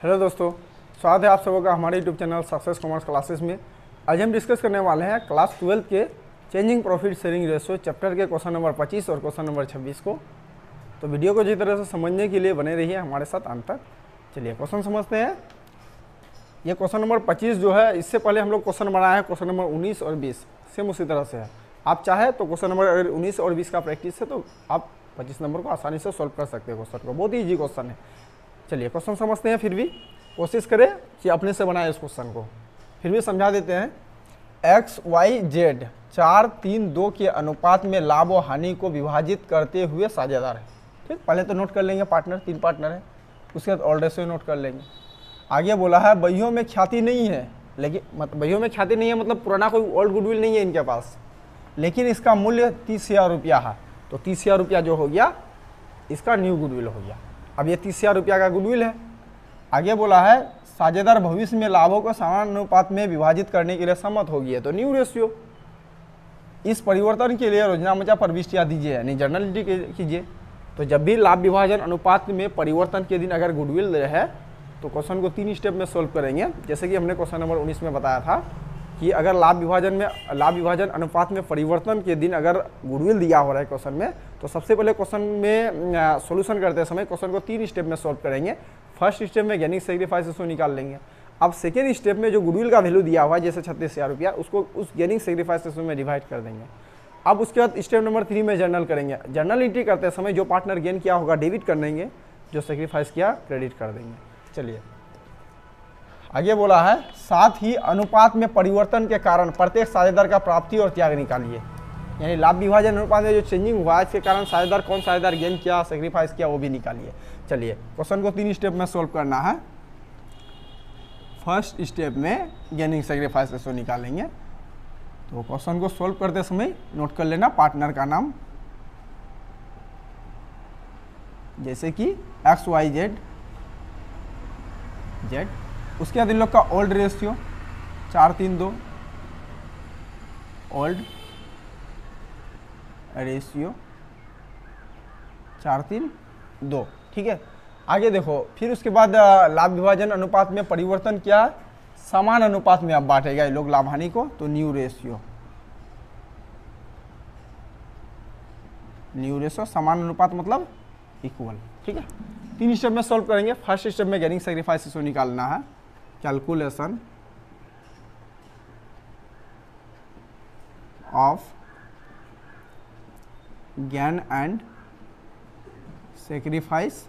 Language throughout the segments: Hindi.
हेलो दोस्तों, स्वागत है आप सबों का हमारे YouTube channel success commerce classes में। आज हम डिस्कस करने वाले हैं क्लास 12 के changing profit sharing ratio chapter के क्वेश्चन नंबर 25 और क्वेश्चन नंबर 26 को। तो वीडियो को जिस तरह से समझने के लिए बने रहिए हमारे साथ अंत तक। चलिए क्वेश्चन समझते हैं। ये क्वेश्चन नंबर 25 जो है, इससे पहले हम लोग क्वेश्चन बनाए हैं क्वेश्चन नंबर 19 और 20, सेम उसी तरह से है। आप चाहे तो क्वेश्चन नंबर अगर 19 और 20 का प्रैक्टिस है तो आप 25 नंबर को आसानी से सॉल्व कर सकते हैं। क्वेश्चन को बहुत ही ईजी क्वेश्चन है। चलिए क्वेश्चन समझते हैं, फिर भी कोशिश करें कि अपने से बनाए इस क्वेश्चन को। फिर भी समझा देते हैं। एक्स वाई जेड 4, 3, 2 के अनुपात में लाभ और हानि को विभाजित करते हुए साझेदार है। ठीक, पहले तो नोट कर लेंगे पार्टनर, 3 पार्टनर है, उसके बाद ऑल रेशियो नोट कर लेंगे। आगे बोला है बहियों में ख्याति नहीं है, लेकिन बहियों में ख्याति नहीं है मतलब पुराना कोई ओल्ड गुडविल नहीं है इनके पास, लेकिन इसका मूल्य 30,000 रुपया है। तो 30,000 रुपया जो हो गया इसका न्यू गुडविल हो गया। अब ये 30,000 रुपया का गुडविल है। आगे बोला है साझेदार भविष्य में लाभों को समान अनुपात में विभाजित करने के लिए सहमत होगी है, तो न्यू रेशियो। इस परिवर्तन के लिए योजनामचा प्रविष्टियाँ दीजिए, यानी जर्नलिटी कीजिए। तो जब भी लाभ विभाजन अनुपात में परिवर्तन के दिन अगर गुडविल है तो क्वेश्चन को 3 स्टेप में सोल्व करेंगे। जैसे कि हमने क्वेश्चन नंबर 19 में बताया था कि अगर लाभ विभाजन अनुपात में परिवर्तन के दिन अगर गुडविल दिया हो रहा है क्वेश्चन में, तो सबसे पहले क्वेश्चन में सॉल्यूशन करते समय क्वेश्चन को 3 स्टेप में सॉल्व करेंगे। फर्स्ट स्टेप में गेनिंग सेग्रीफाइस इसको निकाल लेंगे। अब सेकेंड स्टेप में जो गुडविल का वैल्यू दिया हुआ है जैसे 36,000 रुपया, उसको उस गेनिंग सेग्रीफाइस में डिवाइड कर देंगे। अब उसके बाद स्टेप नंबर 3 में जर्नल करेंगे। जर्नल एंट्री करते समय जो पार्टनर गेन किया होगा डेबिट कर देंगे, जो सेग्रीफाइस किया क्रेडिट कर देंगे। चलिए आगे बोला है साथ ही अनुपात में परिवर्तन के कारण प्रत्येक साझेदार का प्राप्ति और त्याग निकालिए, यानी लाभ विभाजन अनुपात में जो चेंजिंग हुआ है इसके कारण साझेदार कौन साझेदार गेन किया सेक्रीफाइस किया वो भी निकालिए। चलिए क्वेश्चन को 3 स्टेप में सोल्व करना है। फर्स्ट स्टेप में गेनिंग सेक्रीफाइस रेशियो निकालेंगे। तो क्वेश्चन को सोल्व करते समय नोट कर लेना पार्टनर का नाम, जैसे कि एक्स वाई जेड। उसके बाद इन लोग का ओल्ड रेशियो 4, 3, 2 ओल्ड रेशियो 4, 3, 2। ठीक है, आगे देखो। फिर उसके बाद लाभ विभाजन अनुपात में परिवर्तन क्या है, समान अनुपात में अब बांटेगा ये लोग लाभ हानि को, तो न्यू रेशियो समान अनुपात मतलब इक्वल। ठीक है, 3 स्टेप में सॉल्व करेंगे। फर्स्ट स्टेप में गेनिंग सेग्रीफाइस इसको निकालना है। Calculation of gain and sacrifice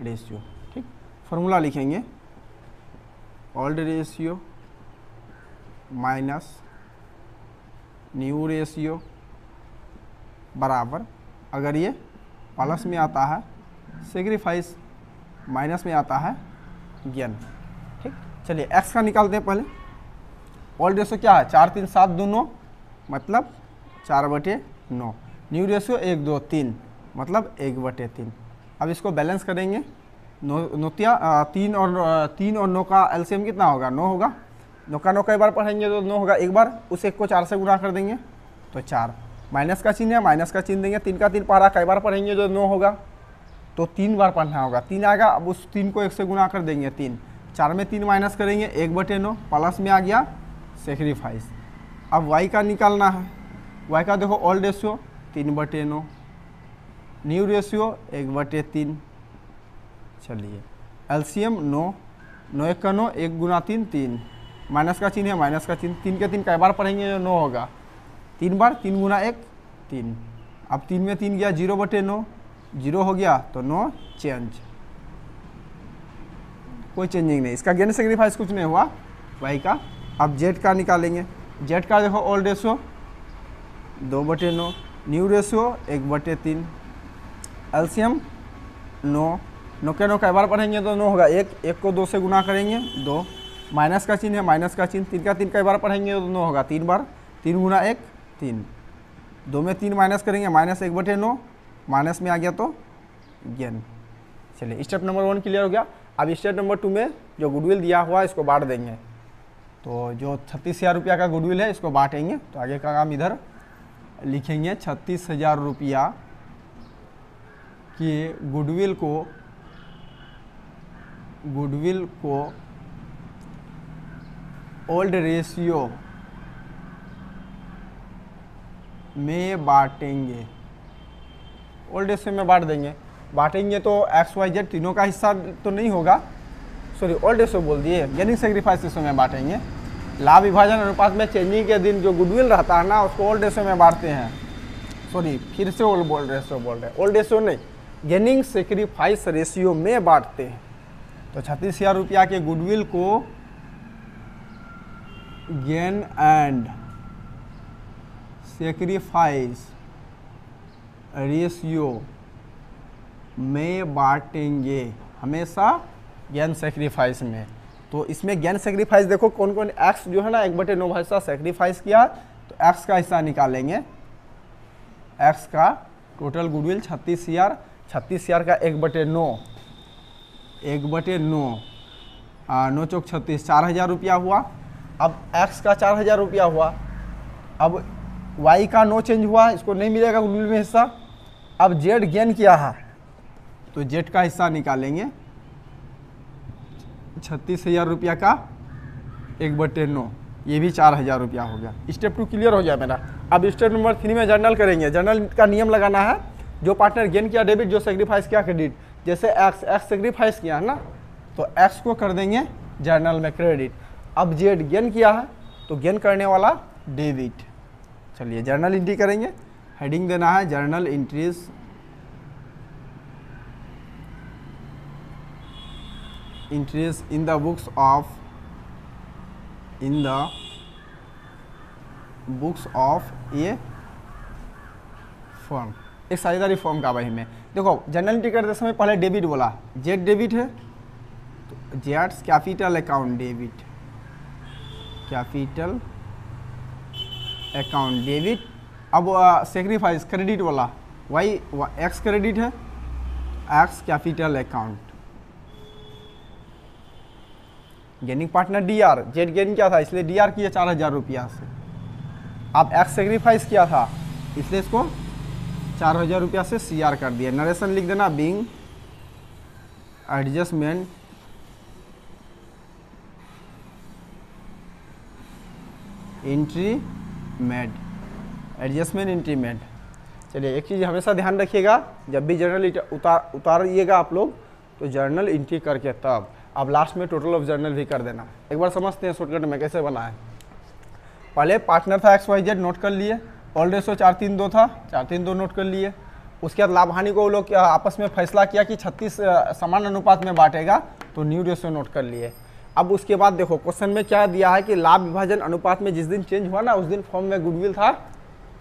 ratio. ठीक, फॉर्मूला लिखेंगे old ratio minus new ratio बराबर, अगर ये प्लस में आता है सेक्रीफाइस, माइनस में आता है गेन। ठीक, चलिए एक्स का निकालते हैं पहले। ओल्ड रेशियो क्या है 4, 3, 7, 2, 9 मतलब 4/9। न्यू रेशियो 1, 2, 3 मतलब 1/3। अब इसको बैलेंस करेंगे। 3 और 9 का एलसीएम कितना होगा, 9 होगा। 9 का 9 कई बार पढ़ेंगे तो 9 होगा एक बार, उस 1 को 4 से गुणा कर देंगे तो 4। माइनस का चिन्ह है, माइनस का चिन्ह देंगे। 3 का 3 पढ़ा, कई बार पढ़ेंगे जो 9 होगा तो 3 बार पढ़ना होगा। 3 आएगा, अब उस 3 को 1 से गुणा कर देंगे 3। 4 में 3 माइनस करेंगे 1/9, प्लस में आ गया सेक्रीफाइस। अब y का निकालना है। y का देखो ओल्ड रेशियो 3/9, न्यू रेशियो 1/3। चलिए एलसीएम 9, 9 1 का 9, 1 गुना 3 3, माइनस का चिन्ह है, माइनस का चिन्ह। 3 के 3 कई बार पढ़ेंगे जो 9 होगा, 3 बार, 3 गुना 1 3। अब 3 में 3 गया 0/9, 0 हो गया तो 9 चेंज, कोई चेंजिंग नहीं। इसका गेन सेक्रीफाइस कुछ नहीं हुआ y का। अब जेड का निकालेंगे। जेड का देखो old ratio 2/9, new ratio 1/3, LCM 9, 9 के 9 कई बार पढ़ेंगे तो 9 होगा 1, 1 को 2 से गुना करेंगे 2, माइनस का चिन्ह है, माइनस का चिन्ह। 3 का 3 कई बार पढ़ेंगे तो 9 होगा 3 बार, 3 गुना 1 3, 2 में 3 माइनस करेंगे, माइनस 1/9, माइनस में आ गया तो गेन। चलिए स्टेप नंबर 1 क्लियर हो गया। अब स्टेप नंबर 2 में जो गुडविल दिया हुआ है इसको बांट देंगे। तो जो 36,000 रुपया का गुडविल है इसको बांटेंगे। तो आगे का काम इधर लिखेंगे 36,000 रुपया के गुडविल को गुडविल को ओल्ड रेशियो में बांटेंगे, ओल्ड रेशियो में बांट देंगे। बांटेंगे तो एक्स वाई जेड तीनों का हिस्सा तो नहीं होगा, सॉरी ओल्ड रेशियो बोल दिए, गेनिंग सेक्रीफाइस रेशियो में बांटेंगे। लाभ विभाजन अनुपात में चेंजिंग के दिन जो गुडविल रहता है ना, उसको ओल्ड रेशियो में बांटते हैं। सॉरी फिर से ओल्ड रेशियो बोल रहे हैं, ओल्ड रेशियो नहीं, गेनिंग सेक्रीफाइस रेशियो में बांटते हैं। तो 36,000 रुपया के गुडविल को गेन एंड सेक्रीफाइस रेशियो में बांटेंगे, हमेशा गेन सेक्रीफाइस में। तो इसमें गेन सेक्रीफाइस देखो कौन कौन, एक्स जो है ना 1/9 हिस्सा सेक्रीफाइस किया, तो एक्स का हिस्सा निकालेंगे। एक्स का टोटल गुडविल 36,000, 36,000 का 1/9, 1/9 9 चौक 36, 4,000 रुपया हुआ। अब एक्स का 4,000 रुपया हुआ। अब वाई का नो चेंज हुआ, इसको नहीं मिलेगा गुडविल में हिस्सा। अब जेड गेन किया है, तो जेड का हिस्सा निकालेंगे। 36,000 रुपया का 1/9, ये भी 4,000 रुपया हो गया। स्टेप 2 क्लियर हो गया मेरा। अब स्टेप नंबर 3 में जर्नल करेंगे। जर्नल का नियम लगाना है, जो पार्टनर गेन किया डेबिट, जो सेक्रीफाइस किया क्रेडिट। जैसे एक्स सेक्रीफाइस किया है ना, तो एक्स को कर देंगे जर्नल में क्रेडिट। अब जेड गेन किया है, तो गेन करने वाला डेबिट। चलिए जर्नल एंट्री करेंगे। हेडिंग देना है journal entries, entries in the books of A firm, एक साझेदारी फर्म का वही में। देखो जर्नल एंट्री करते समय पहले डेबिट बोला, जेड डेबिट है, तो Jades capital account debit, capital account debit. अब सेक्रीफाइस क्रेडिट वाला, वाई एक्स क्रेडिट है, x capital account. Gaining partner D R, Z gain किया था इसलिए डी आर किया 4,000 रुपया से। अब एक्स सेक्रीफाइस किया था इसलिए इसको 4,000 रुपया से सी आर कर दिया। नरेशन लिख देना, being adjustment entry made, adjustment entry made. चलिए एक चीज़ हमेशा ध्यान रखिएगा, जब भी जर्नल उतारिएगा आप लोग, तो जर्नल एंट्री करके तब अब लास्ट में टोटल ऑफ जर्नल भी कर देना। एक बार समझते हैं शॉर्टकट में कैसे बना है। पहले पार्टनर था एक्स वाई जेड, नोट कर लिए। ओल्ड रेशियो 432 था, 432 नोट कर लिए। उसके बाद लाभ हानि को वो लोग आपस में फैसला किया कि 36 समान अनुपात में बांटेगा, तो न्यू रेशियो नोट कर लिए। अब उसके बाद देखो क्वेश्चन में क्या दिया है कि लाभ विभाजन अनुपात में जिस दिन चेंज हुआ ना, उस दिन फॉर्म में गुडविल था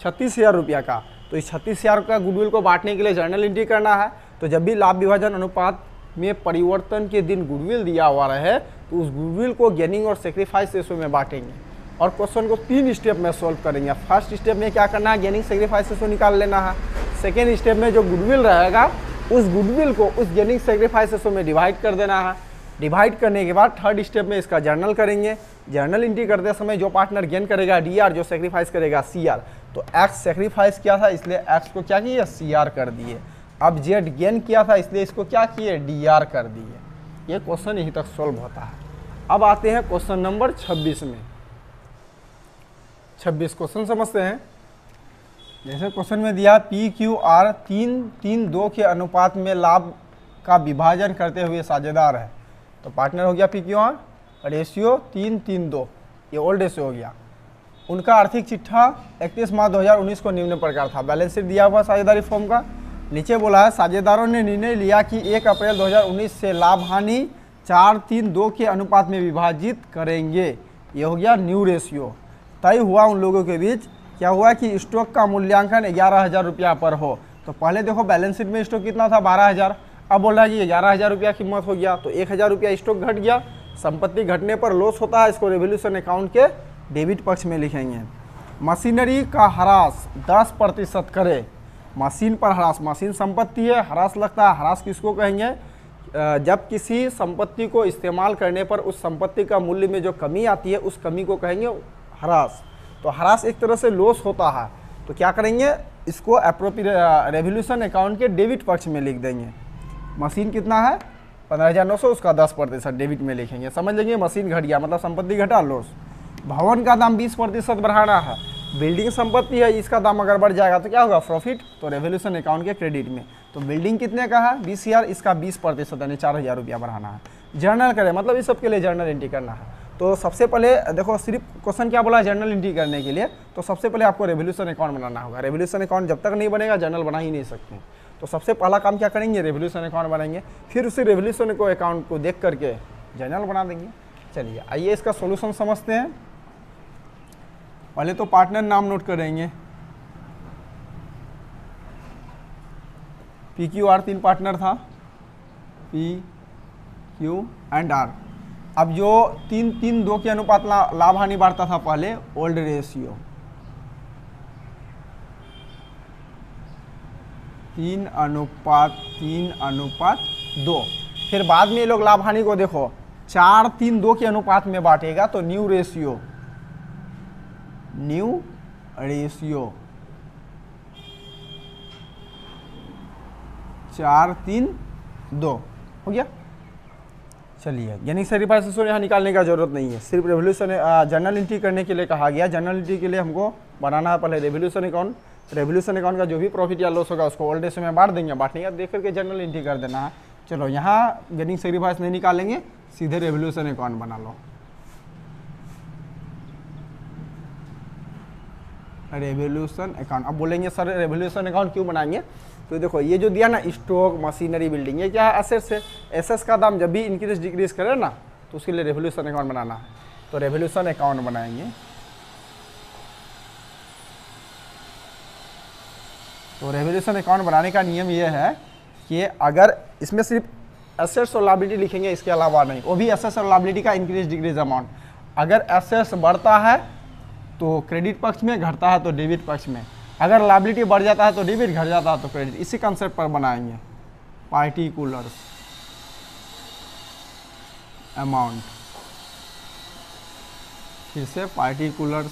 36,000 रुपया का। तो इस 36,000 का गुडविल को बांटने के लिए जर्नल एंट्री करना है। तो जब भी लाभ विभाजन अनुपात में परिवर्तन के दिन गुडविल दिया हुआ रहे, तो उस गुडविल को गेनिंग और सेक्रीफाइस रेशियो में बांटेंगे। और क्वेश्चन को 3 स्टेप में सॉल्व करेंगे। फर्स्ट स्टेप में क्या करना है, गेनिंग सेक्रीफाइस रेशियो निकाल लेना है। सेकेंड स्टेप में जो गुडविल रहेगा, उस गुडविल को उस गेनिंग सेक्रीफाइस रेशियो में डिवाइड कर देना है। डिवाइड करने के बाद थर्ड स्टेप में इसका जर्नल करेंगे। जर्नल एंट्री करते समय जो पार्टनर गेन करेगा डी आर, जो सेक्रीफाइस करेगा सी आर। तो एक्स सेक्रीफाइस किया था इसलिए एक्स को क्या किए, सी आर कर दिए। अब जेड गेन किया था इसलिए इसको क्या किए, डी आर कर दिए। ये क्वेश्चन यहीं तक सॉल्व होता है। अब आते हैं क्वेश्चन नंबर 26 में। 26 क्वेश्चन समझते हैं। जैसे क्वेश्चन में दिया पी क्यू आर 3-3-2 के अनुपात में लाभ का विभाजन करते हुए साझेदार है। तो पार्टनर हो गया पी क्यू आर, रेशियो 3-3-2, ये ओल्ड रेशियो हो गया। उनका आर्थिक चिट्ठा 31 मार्च 2019 को निम्न प्रकार था। बैलेंस शीट दिया हुआ साझेदारी फॉर्म का। नीचे बोला है साझेदारों ने निर्णय लिया कि 1 अप्रैल 2019 से लाभ हानि 4-3-2 के अनुपात में विभाजित करेंगे। ये हो गया न्यू रेशियो। तय हुआ उन लोगों के बीच, क्या हुआ कि स्टॉक का मूल्यांकन 11,000 रुपया पर हो। तो पहले देखो बैलेंस शीट में स्टॉक कितना था, 12,000। अब बोल रहा है कि 11,000 रुपया कीमत हो गया, तो 1,000 रुपया स्टॉक घट गया। संपत्ति घटने पर लॉस होता है, इसको रेवोल्यूशन अकाउंट के डेबिट पक्ष में लिखेंगे। मशीनरी का ह्रास 10% करे। मशीन पर ह्रास, मशीन संपत्ति है, ह्रास लगता है। ह्रास किसको कहेंगे, जब किसी संपत्ति को इस्तेमाल करने पर उस संपत्ति का मूल्य में जो कमी आती है, उस कमी को कहेंगे ह्रास। तो ह्रास एक तरह से लॉस होता है, तो क्या करेंगे, इसको रेवोल्यूशन अकाउंट के डेबिट पक्ष में लिख देंगे। मशीन कितना है, 15,900, उसका 10% डेबिट में लिखेंगे। समझ लेंगे मशीन घट गया मतलब संपत्ति घटा लॉस। भवन का दाम 20% बढ़ाना है, बिल्डिंग संपत्ति है, इसका दाम अगर बढ़ जाएगा तो क्या होगा प्रॉफिट, तो रेवोल्यूशन अकाउंट के क्रेडिट में। तो बिल्डिंग कितने का है 20,000, इसका 20% यानी 4,000 रुपया बढ़ाना है। जर्नल करें मतलब इस सब के लिए जर्नल एंट्री करना है। तो सबसे पहले देखो सिर्फ क्वेश्चन क्या बोला जर्नल एंट्री करने के लिए, तो सबसे पहले आपको रेवोल्यूशन अकाउंट बनाना होगा। रेवोल्यूशन अकाउंट जब तक नहीं बनेगा जर्नल बना ही नहीं सकते। तो सबसे पहला काम क्या करेंगे, रेवोल्यूशन अकाउंट बनाएंगे, फिर उसी रेवोल्यूशन को अकाउंट को देख करके जर्नल बना देंगे। चलिए आइए इसका सोल्यूशन समझते हैं। पहले तो पार्टनर नाम नोट करेंगे, PQR 3 पार्टनर था, PQ एंड R। अब जो 3:2 के अनुपात लाभ हानि बढ़ता था पहले, ओल्ड रेशियो 3:2। फिर बाद में ये लोग लाभ हानि को देखो 4:3:2 के अनुपात में बांटेगा, तो न्यू रेशियो 4:3:2 हो गया। चलिए यानी सेक्रीफाइस यहाँ निकालने का जरूरत नहीं है, सिर्फ रेवोल्यूशन जर्नल एंट्री करने के लिए कहा गया। जर्नल एंट्री के लिए हमको बनाना है पहले रेवोल्यूशन अकाउंट। रेवोल्यूशन अकाउंट का जो भी प्रॉफिट या लॉस होगा उसको ओल्ड रेशियो में बांट देंगे, बांटने का देख करके जर्नल एंट्री कर देना है। चलो यहाँ गेनिंग सेक्रीफाइस नहीं निकालेंगे, सीधे रेवोल्यूशन अकाउंट बना लो। रेवोल्यूशन अकाउंट, अब बोलेंगे सर रेवोल्यूशन अकाउंट क्यों बनाएंगे, तो देखो ये जो दिया ना स्टॉक मशीनरी बिल्डिंग, ये क्या है एसेट्स है। एसेट्स का दाम जब भी इंक्रीज डिक्रीज करे ना तो उसके लिए रेवोल्यूशन अकाउंट बनाना है। तो रेवोल्यूशन अकाउंट बनाएंगे। तो रेवोल्यूशन अकाउंट बनाने का नियम ये है कि अगर इसमें सिर्फ एसेट्स और लायबिलिटी लिखेंगे, इसके अलावा नहीं, वो भी एसेट्स और लायबिलिटी का इंक्रीज डिक्रीज अमाउंट। अगर एसेट्स बढ़ता है तो क्रेडिट पक्ष में, घटता है तो डेबिट पक्ष में। अगर लायबिलिटी बढ़ जाता है तो डेबिट, घट जाता है तो क्रेडिट। इसी कंसेप्ट पर बनाएंगे। पार्टिकुलर्स अमाउंट, फिर से पार्टिकुलर्स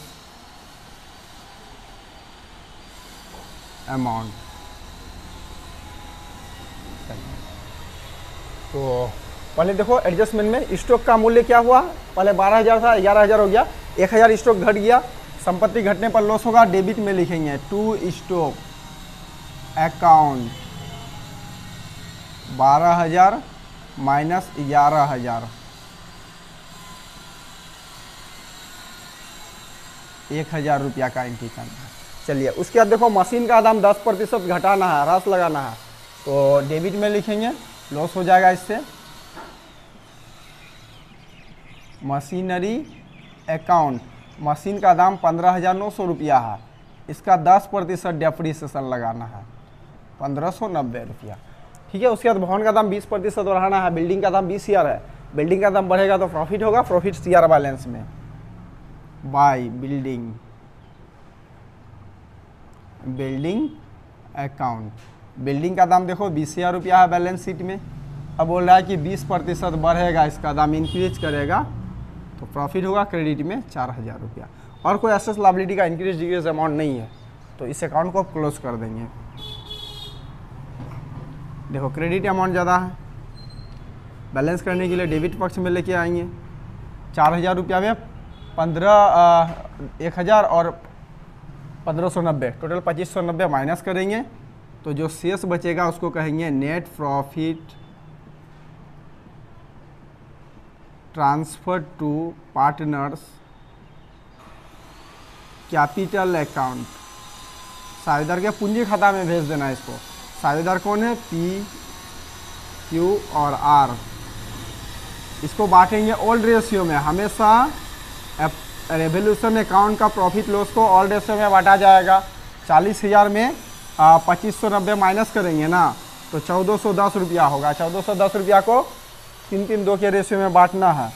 अमाउंट। तो पहले देखो एडजस्टमेंट में स्टॉक का मूल्य क्या हुआ, पहले 12,000 था, 11,000 हो गया, 1,000 स्टॉक घट गया। संपत्ति घटने पर लॉस होगा, डेबिट में लिखेंगे टू स्टॉक अकाउंट 12,000 माइनस 11,000, 1,000 रुपया का एंट्री करना है। चलिए उसके बाद देखो मशीन का दाम 10% घटाना है, ह्रास लगाना है, तो डेबिट में लिखेंगे, लॉस हो जाएगा इससे। मशीनरी अकाउंट, मशीन का दाम 15,900 रुपया है, इसका 10% डेप्रीसिएशन लगाना है, 1,590 रुपया। ठीक है। उसके बाद भवन का दाम 20% बढ़ाना है, बिल्डिंग का दाम 20,000 है, बिल्डिंग का दाम बढ़ेगा तो प्रॉफिट होगा, प्रॉफिट CR बैलेंस में बाय बिल्डिंग अकाउंट। बिल्डिंग का दाम देखो 20,000 रुपया है बैलेंस शीट में। अब बोल रहा है कि 20% बढ़ेगा, इसका दाम इंक्रीज करेगा तो प्रॉफिट होगा क्रेडिट में 4,000 रुपया। और कोई एसेट्स लायबिलिटी का इंक्रीज डिक्रीज अमाउंट नहीं है, तो इस अकाउंट को आप क्लोज कर देंगे। देखो क्रेडिट अमाउंट ज़्यादा है, बैलेंस करने के लिए डेबिट पक्ष में लेके आएंगे। 4,000 रुपया में 1,000 और 1,590, टोटल 2,590 माइनस करेंगे, तो जो शेष बचेगा उसको कहेंगे net profit transfer to partners capital account. साझेदार के पूंजी खाता में भेज देना है इसको। साझेदार कौन है, P, Q और R। इसको बांटेंगे ओल्ड रेशियो में, हमेशा रेवोल्यूशन अकाउंट का प्रॉफिट लॉस को ओल्ड रेशियो में बांटा जाएगा। 40,000 में 2,590 माइनस करेंगे ना, तो 1,410 रुपया होगा। 1,410 रुपया को 3:2 के रेशियो में बांटना है।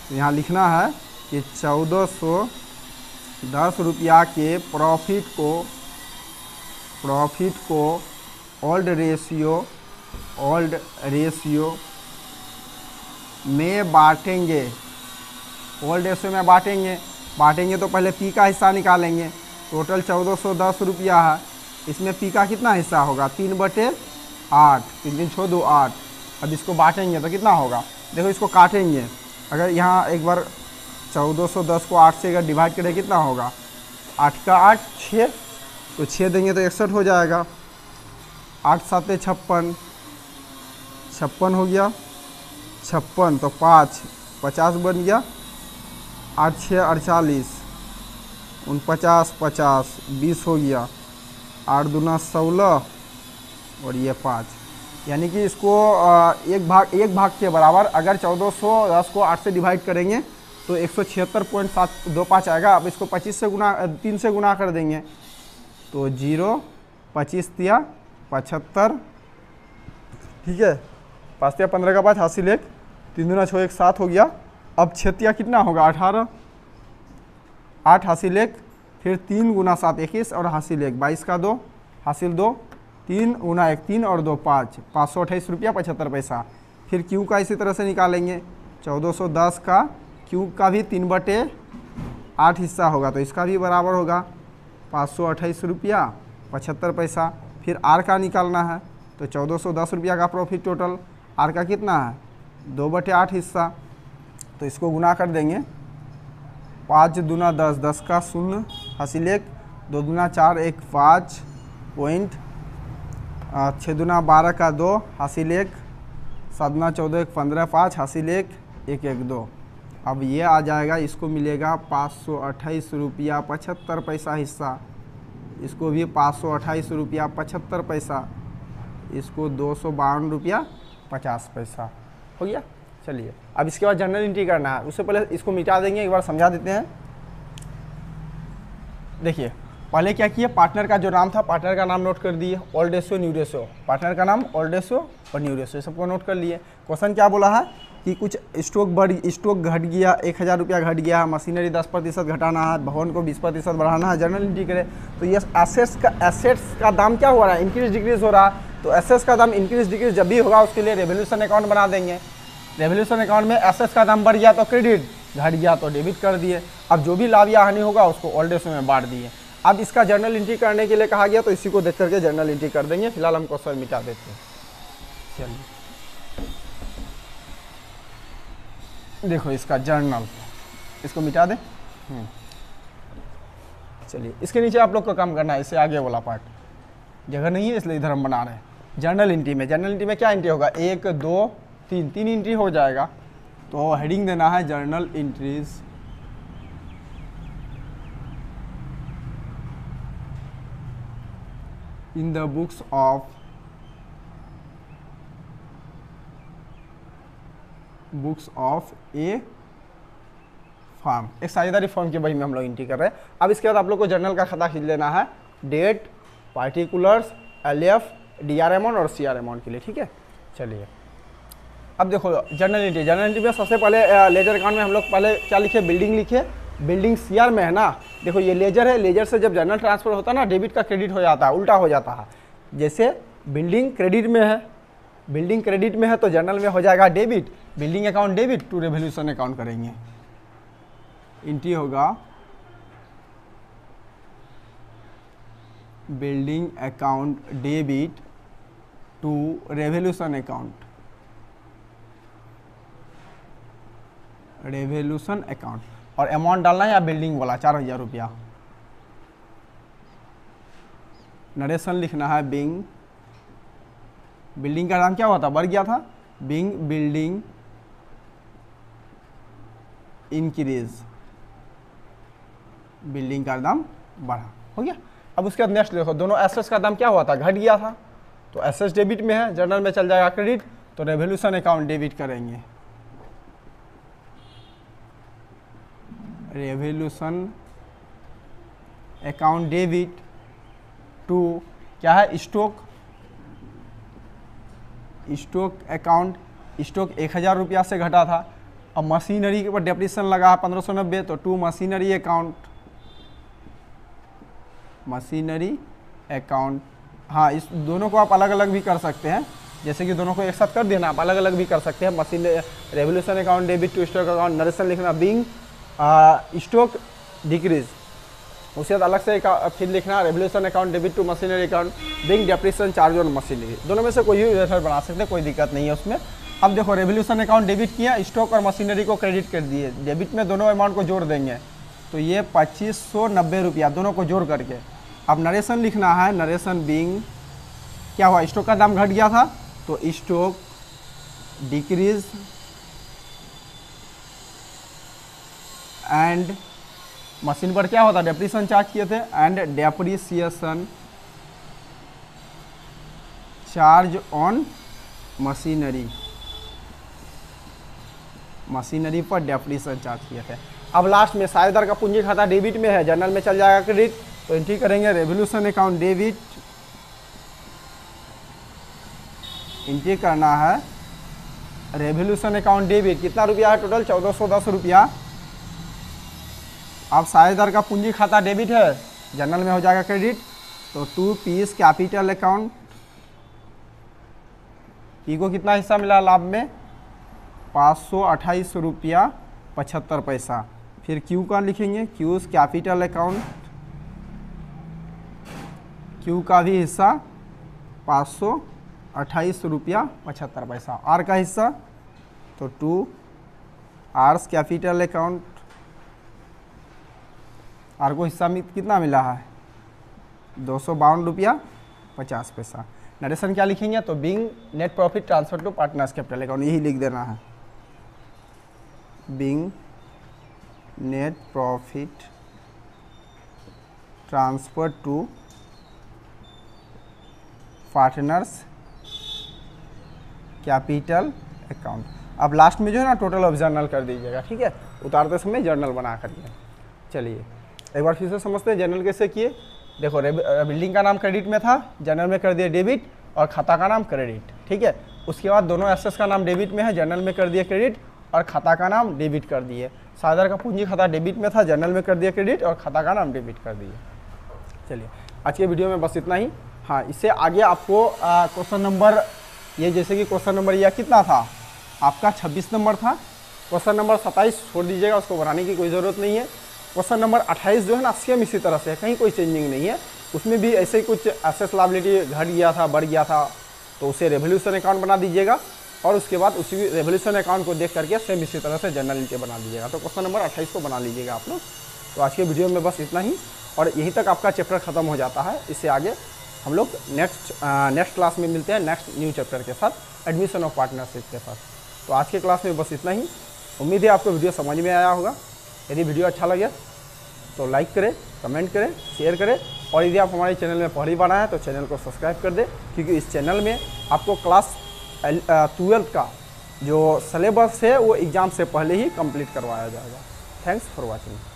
तो यहाँ लिखना है कि 1,410 रुपया के प्रॉफिट को ओल्ड रेशियो में बांटेंगे। ओल्ड रेशियो में बांटेंगे तो पहले P का हिस्सा निकालेंगे। टोटल 1,410 रुपया है, इसमें P का कितना हिस्सा होगा, 3/8, 3 3 6 2 8, अब इसको बांटेंगे तो कितना होगा, देखो इसको काटेंगे, अगर यहाँ एक बार 1410 को 8 से अगर डिवाइड करें कितना होगा, 8 का 8 6, तो 6 देंगे तो 61 हो जाएगा। 8 7 56, 56 हो गया, 56 तो 5 50 बन गया, 8 6 48, 49 50 20 हो गया, 8 दूना 16 और ये 5, यानी कि इसको एक भाग के बराबर अगर 1410 को 8 से डिवाइड करेंगे तो 176.725 आएगा। अब इसको 25 से गुना 3 से गुना कर देंगे तो 0 25 तिया 75, ठीक है, 5 तिया 15 का 5 हासिल 1, 3 दूना 6 1 7 हो गया। अब 6 तिया कितना होगा 18, 8 हासिल 1, फिर 3 गुना 7 21 और हासिल 1 22 का 2 हासिल 2, 3 गुना 1 3 और 2 5, 528 रुपया 75 पैसा। फिर क्यू का इसी तरह से निकालेंगे, 1410 का क्यू का भी 3/8 हिस्सा होगा तो इसका भी बराबर होगा 528 रुपया 75 पैसा। फिर आर का निकालना है तो 1410 रुपया का प्रॉफिट टोटल, आर का कितना है 2/8 हिस्सा, तो इसको गुना कर देंगे, 5 दूना 10 10 का 0 हासिल 1, 2 दूना 4 1 5 पॉइंट, 6 दूना 12 का 2 हासिल 1, 7 दूना 14 1 15 5 हासिल 1 1 1 2। अब ये आ जाएगा, इसको मिलेगा 528 रुपया 75 पैसा हिस्सा, इसको भी 528 रुपया 75 पैसा, इसको 252 रुपया 50 पैसा हो गया। चलिए अब इसके बाद जनरल एंट्री करना है, उससे पहले इसको मिटा देंगे, एक बार समझा देते हैं। देखिए पहले क्या किए, पार्टनर का जो नाम था पार्टनर का नाम नोट कर दिए, old ratio new ratio, partner का नाम ओल्ड रेशियो और न्यू रेशियो सबको नोट कर लिए। क्वेश्चन क्या बोला है कि कुछ स्टॉक घट गया, 1000 रुपया घट गया है, मशीनरी 10% घटाना है, भवन को 20% बढ़ाना है, जनरल एंट्री करें तो ये एसेट्स का दाम क्या हो रहा है, इंक्रीज डिक्रीज हो रहा है। तो एसेट्स का दाम इंक्रीज डिक्रीज जब भी होगा उसके लिए रेवोल्यूशन अकाउंट बना देंगे। रेवोल्यूशन अकाउंट में एसेट्स का दाम बढ़ गया तो क्रेडिट, घट गया तो डेबिट कर दिए। अब जो भी लाभ या हानि होगा उसको ओल्ड रेशियो में बांट दिए। अब इसका जर्नल एंट्री करने के लिए कहा गया तो इसी को देख करके जर्नल एंट्री कर देंगे। फिलहाल हम क्वेश्चन मिटा देते हैं। चलिए देखो इसका जर्नल, इसको मिटा दें। चलिए इसके नीचे आप लोग को काम करना है, इससे आगे वाला पार्ट जगह नहीं है इसलिए इधर हम बना रहे हैं। जर्नल एंट्री में क्या एंट्री होगा, 1 2 3 एंट्री हो जाएगा। तो हेडिंग देना है journal entries in the books of a firm. एक साझेदारी फॉर्म की बही में हम लोग एंट्री कर रहे हैं। अब इसके बाद आप लोग को जर्नल का खाता खींच लेना है, date, particulars, LF, DR amount और सीआर अमाउंट के लिए, ठीक है। चलिए अब देखो जर्नल एंट्री में सबसे पहले लेजर अकाउंट में हम लोग पहले क्या लिखे, बिल्डिंग लिखे। बिल्डिंग सीआर में है ना, देखो ये लेजर है, लेजर से जब जर्नल ट्रांसफर होता है ना डेबिट का क्रेडिट हो जाता है, उल्टा हो जाता है। जैसे बिल्डिंग क्रेडिट में है तो जर्नल में हो जाएगा debit, building account debit to revolution account करेंगे। एंट्री होगा building account debit to revolution account और अमाउंट डालना है या बिल्डिंग वाला 4000 रुपया। नरेशन लिखना है बिल्डिंग का दाम क्या हुआ था, बढ़ गया था, बिल्डिंग इंक्रीज, बिल्डिंग का दाम बढ़ा, हो गया। अब उसके बाद नेक्स्ट देखो, दोनों एसेट्स का दाम क्या हुआ था, घट गया था, तो एसेट्स डेबिट में है, जर्नल में चल जाएगा क्रेडिट, तो रेवोल्यूशन अकाउंट डेबिट करेंगे। रेवोल्यूशन अकाउंट डेबिट टू क्या है, स्टॉक अकाउंट। स्टॉक 1000 रुपया से घटा था, अब मशीनरी के ऊपर डेप्रिसिएशन लगा है 1590, तो टू मशीनरी अकाउंट। हाँ, इस दोनों को आप अलग अलग भी कर सकते हैं, जैसे कि दोनों को एक साथ कर देना, आप अलग अलग भी कर सकते हैं। Machine revolution account debit to stock account, narration लिखना बिंग स्टॉक डिक्रीज, उसके बाद अलग से फिर लिखना revolution account debit to machinery account being depreciation charge on machinery. दोनों में से कोई भी मेथड बना सकते हैं, कोई दिक्कत नहीं है उसमें। अब देखो रेवोल्यूशन अकाउंट डेबिट किया, स्टॉक और मशीनरी को क्रेडिट कर दिए, डेबिट में दोनों अमाउंट को जोड़ देंगे तो ये 2590 रुपया दोनों को जोड़ करके। अब नरेशन लिखना है, नरेशन बिंग क्या हुआ, स्टॉक का दाम घट गया था तो स्टॉक डिक्रीज एंड मशीन पर क्या होता है डेप्रिसिएशन चार्ज किए थे and depreciation charge on machinery, machinery पर डेप्रिसिएशन चार्ज किए थे। अब लास्ट में साझेदार का पूंजी खाता डेबिट में है, जनरल में चल जाएगा क्रेडिट, तो एंट्री करेंगे रेवोल्यूशन अकाउंट डेबिट, एंट्री करना है रेवोल्यूशन अकाउंट डेबिट, कितना रुपया है टोटल 1410 रुपया। अब साझेदार का पूंजी खाता डेबिट है, जनरल में हो जाएगा क्रेडिट, तो 2 पीस कैपिटल अकाउंट, पी को कितना हिस्सा मिला लाभ में 528 रुपया 75 पैसा। फिर क्यू का लिखेंगे क्यूज कैपिटल अकाउंट, क्यू का भी हिस्सा 528 रुपया 75 पैसा। आर का हिस्सा तो 2 आर्स कैपिटल अकाउंट, आर को हिस्सा में कितना मिला है 252 रुपया 50 पैसा। नरेशन क्या लिखेंगे तो being net profit transfer to partners capital account, यही लिख देना है, being net profit transfer to partners capital account. अब लास्ट में जो है ना टोटल ऑफ जर्नल कर दीजिएगा, ठीक है, उतारते समय जर्नल बना करके। चलिए एक बार फिर से समझते हैं जर्नल कैसे किए। देखो बिल्डिंग का नाम क्रेडिट में था, जनरल में कर दिया डेबिट और खाता का नाम क्रेडिट, ठीक है। उसके बाद दोनों एसेट्स का नाम डेबिट में है, जनरल में कर दिया क्रेडिट और खाता का नाम डेबिट कर दिए। साझेदार का पूंजी खाता डेबिट में था, जनरल में कर दिया क्रेडिट और खाता का नाम डेबिट कर दिए। चलिए आज के वीडियो में बस इतना ही। हाँ, इससे आगे आपको क्वेश्चन नंबर ये जैसे कि क्वेश्चन नंबर यह कितना था आपका 26 नंबर था, क्वेश्चन नंबर 27 छोड़ दीजिएगा, उसको बनाने की कोई ज़रूरत नहीं है। क्वेश्चन नंबर 28 जो है ना सेम इसी तरह से है, कहीं कोई चेंजिंग नहीं है, उसमें भी ऐसे ही कुछ एसेट लायबिलिटी घट गया था बढ़ गया था तो उसे रेवोल्यूशन अकाउंट बना दीजिएगा और उसके बाद उसी रेवोल्यूशन अकाउंट को देख करके सेम इसी तरह से जनरल एंट्री बना दीजिएगा। तो क्वेश्चन नंबर 28 को बना लीजिएगा आप लोग। तो आज के वीडियो में बस इतना ही और यहीं तक आपका चैप्टर खत्म हो जाता है। इससे आगे हम लोग नेक्स्ट क्लास में मिलते हैं नेक्स्ट न्यू चैप्टर के साथ, एडमिशन ऑफ पार्टनरशिप के साथ। तो आज के क्लास में बस इतना ही। उम्मीद है आपको वीडियो समझ में आया होगा। यदि वीडियो अच्छा लगे तो लाइक करें, कमेंट करें, शेयर करें और यदि आप हमारे चैनल में पहली बार आए हैं तो चैनल को सब्सक्राइब कर दें, क्योंकि इस चैनल में आपको क्लास 12 का जो सिलेबस है वो एग्ज़ाम से पहले ही कंप्लीट करवाया जाएगा। Thanks for watching.